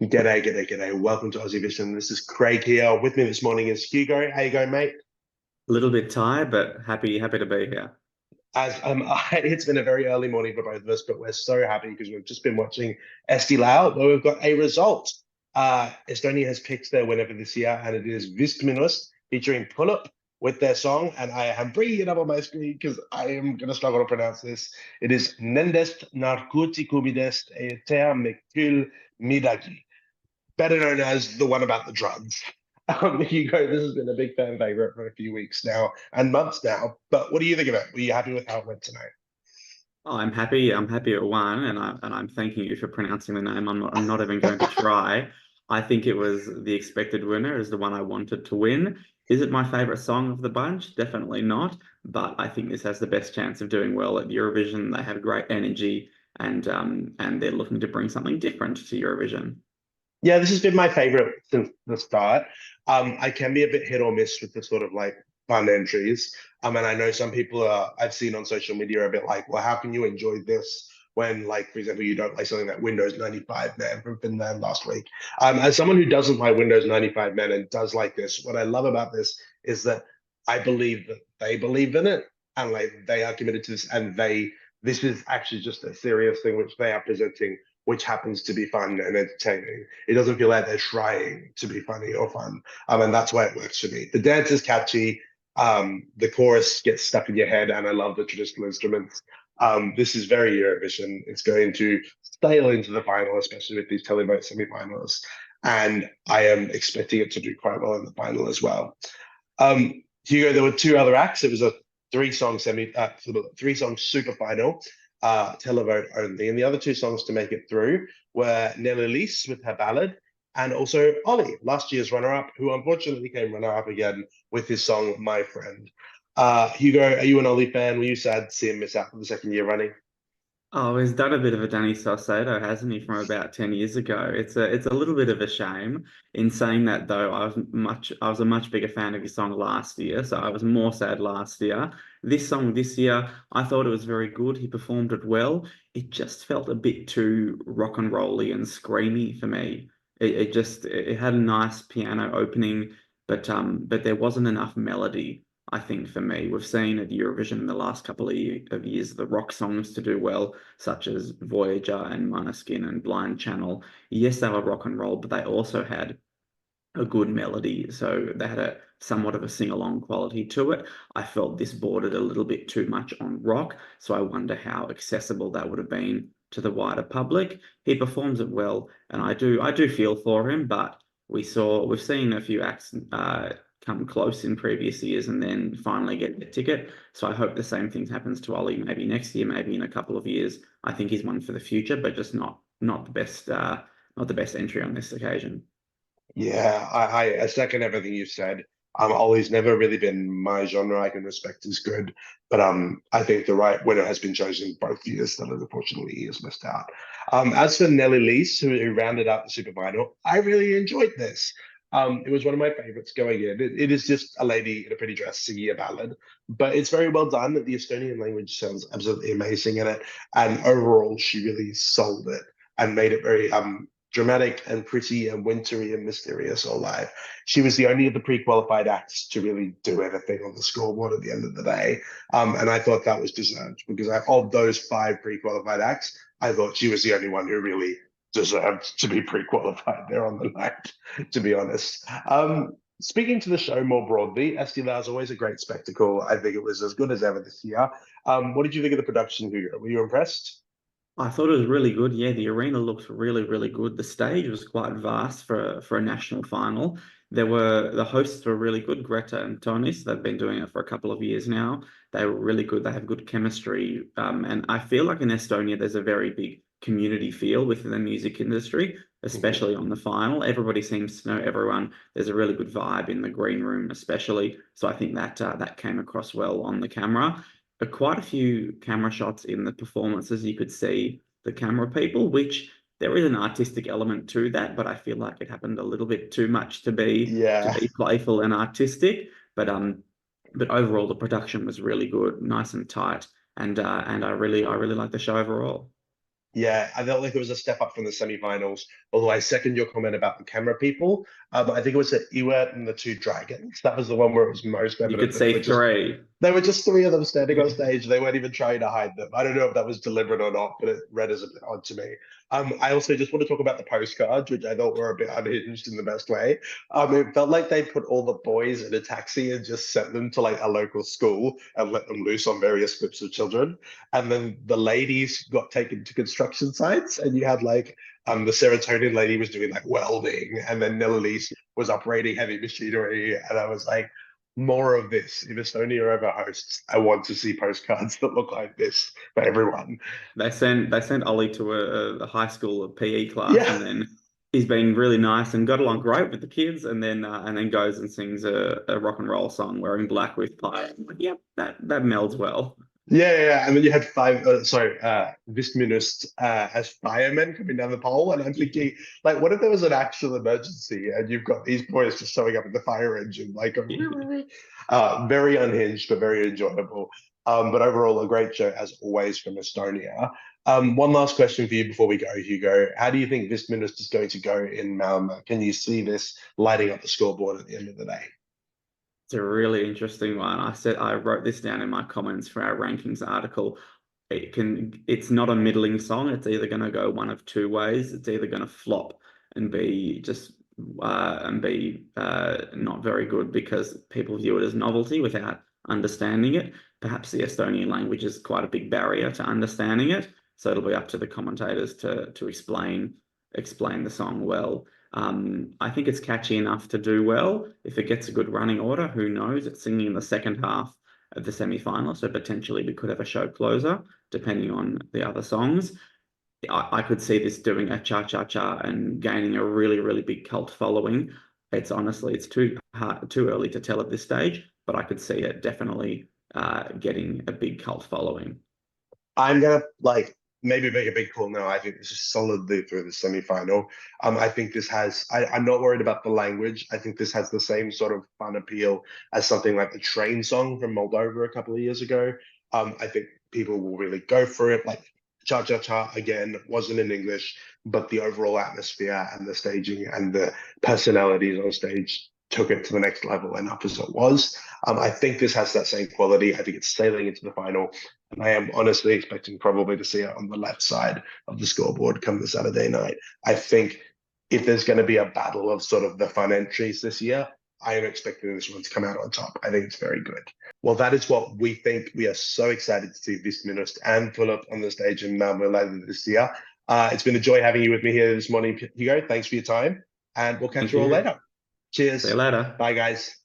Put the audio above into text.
G'day, g'day, g'day. Welcome to Aussievision. This is Craig here. With me this morning is Hugo. How you going, mate? A little bit tired, but happy to be here. It's been a very early morning for both of us, but we're so happy because we've just been watching Eesti Laul, where we've got a result. Estonia has picked their winner for this year, and it is Vist Minust featuring Pull Up with their song. And I am bringing it up on my screen because I am going to struggle to pronounce this. It is Nendest Narkotikumidest Etea Mekül Midagi, better known as the one about the drugs. Hugo, this has been a big fan favorite for a few weeks now and months now. But what do you think of it? Were you happy with how it went tonight? Oh, I'm happy. I'm happy it won, and I'm thanking you for pronouncing the name. I'm not even going to try. I think it was the expected winner, is the one I wanted to win. Is it my favorite song of the bunch? Definitely not. But I think this has the best chance of doing well at Eurovision. They have great energy, and they're looking to bring something different to Eurovision. Yeah, this has been my favorite since the start. I can be a bit hit or miss with the sort of like fun entries. And I know some people I've seen on social media are a bit like, well, how can you enjoy this when, like, for example, you don't play something like Windows 95 Man from Finland last week? As someone who doesn't play Windows 95 Man and does like this, what I love about this is that I believe that they believe in it and like they are committed to this and this is actually just a serious thing which they are presenting, which happens to be fun and entertaining. It doesn't feel like they're trying to be funny or fun. And that's why it works for me. The dance is catchy. The chorus gets stuck in your head, and I love the traditional instruments. This is very Eurovision. It's going to sail into the final, especially with these televote semi-finals. And I am expecting it to do quite well in the final as well. Hugo, there were two other acts. It was a three song super final, televote only. And the other two songs to make it through were Nelly Lees with her ballad and also Ollie, last year's runner-up, who unfortunately came runner-up again with his song My Friend. Hugo, are you an Ollie fan? Were you sad to see him miss out for the second year running? Oh, he's done a bit of a Danny Saucedo, hasn't he, from about 10 years ago? It's a little bit of a shame. In saying that though, I was a much bigger fan of his song last year, so I was more sad last year. This song this year, I thought it was very good. He performed it well. It just felt a bit too rock and rolly and screamy for me. It had a nice piano opening, but there wasn't enough melody. I think for me, we've seen at Eurovision in the last couple of years the rock songs to do well, such as Voyager and Måneskin and Blind Channel. Yes, they were rock and roll, but they also had a good melody, so they had a somewhat of a sing-along quality to it. I felt this bordered a little bit too much on rock, so I wonder how accessible that would have been to the wider public. He performs it well, and I do feel for him, but we've seen a few acts come close in previous years and then finally get the ticket. So I hope the same thing happens to Ollie maybe next year, maybe in a couple of years. I think he's one for the future, but just not the best not the best entry on this occasion. Yeah, I second everything you said. Ollie's never really been my genre. I can respect is good, but I think the right winner has been chosen both years. That unfortunately he has missed out. As for Nelly Lees, who rounded out the super final, I really enjoyed this. It was one of my favorites going in. It is just a lady in a pretty dress singing a ballad, but it's very well done. The Estonian language sounds absolutely amazing in it, and overall, she really sold it and made it very dramatic and pretty and wintry and mysterious all live. She was the only of the pre-qualified acts to really do anything on the scoreboard at the end of the day. And I thought that was deserved because of those five pre-qualified acts, I thought she was the only one who really deserved to be pre-qualified there on the night, to be honest. Speaking to the show more broadly, Eesti Laul is always a great spectacle. I think it was as good as ever this year. What did you think of the production, Hugo? Were you impressed? I thought it was really good. Yeah, the arena looked really, really good. The stage was quite vast for a national final. The hosts were really good, Greta and Tonis. They've been doing it for a couple of years now. They were really good. They have good chemistry. And I feel like in Estonia, there's a very big community feel within the music industry, Mhm. especially on the final. Everybody seems to know everyone. There's a really good vibe in the green room, especially. So I think that came across well on the camera, but quite a few camera shots in the performances. You could see the camera people, which there is an artistic element to that, but I feel like it happened a little bit too much to Yeah. be playful and artistic. But overall the production was really good, nice and tight, and I really like the show overall. Yeah, I felt like it was a step up from the semi-finals. Although I second your comment about the camera people. I think it was the Ewert and the two dragons. That was the one where it was most You evident could that see three. there were just three of them standing on stage. They weren't even trying to hide them. I don't know if that was deliberate or not, but it read as a bit odd to me. I also just want to talk about the postcards, which I thought were a bit unhinged in the best way. It felt like they put all the boys in a taxi and just sent them to like a local school and let them loose on various groups of children. And then the ladies got taken to construction sites, and you had like the serotonin lady was doing like welding, and then Nellis was operating heavy machinery, and I was like, more of this. If Estonia ever hosts, I want to see postcards that look like this for everyone. They sent Ollie to a high school PE class, Yeah, and then he's been really nice and got along great with the kids, and then goes and sings a rock and roll song wearing black with pie. I'm like, yep, that melds well. yeah. And then you had Visminust as firemen coming down the pole, and I'm thinking, like, what if there was an actual emergency and you've got these boys just showing up in the fire engine, like, very unhinged but very enjoyable. But overall, a great show as always from Estonia. One last question for you before we go, Hugo. How do you think this minister is going to go in Malmö? Can you see this lighting up the scoreboard at the end of the day? It's a really interesting one. I wrote this down in my comments for our rankings article. It's not a middling song. It's either going to go one of two ways. It's either going to flop and be just not very good because people view it as novelty without understanding it. Perhaps the Estonian language is quite a big barrier to understanding it, so it'll be up to the commentators to explain the song well. I think it's catchy enough to do well. If it gets a good running order, who knows? It's singing in the second half of the semi-final, so potentially we could have a show closer, depending on the other songs. I could see this doing a cha-cha-cha and gaining a really, really big cult following. It's too early to tell at this stage, but I could see it definitely getting a big cult following. I'm gonna like maybe make a big call now. I think this is solidly through the semi-final. I think this has. I'm not worried about the language. I think this has the same sort of fun appeal as something like the Train song from Moldova a couple of years ago. I think people will really go for it. Like Cha Cha Cha again wasn't in English, but the overall atmosphere and the staging and the personalities on stage took it to the next level and up as it was. I think this has that same quality. I think it's sailing into the final. And I am honestly expecting probably to see it on the left side of the scoreboard come the Saturday night. I think if there's going to be a battle of sort of the fun entries this year, I am expecting this one to come out on top. I think it's very good. Well, that is what we think. We are so excited to see this Minust and Philip on the stage in Malmö later this year. It's been a joy having you with me here this morning, Hugo. Thanks for your time, and we'll catch Thank you all you. later. Cheers. See you later. Bye, guys.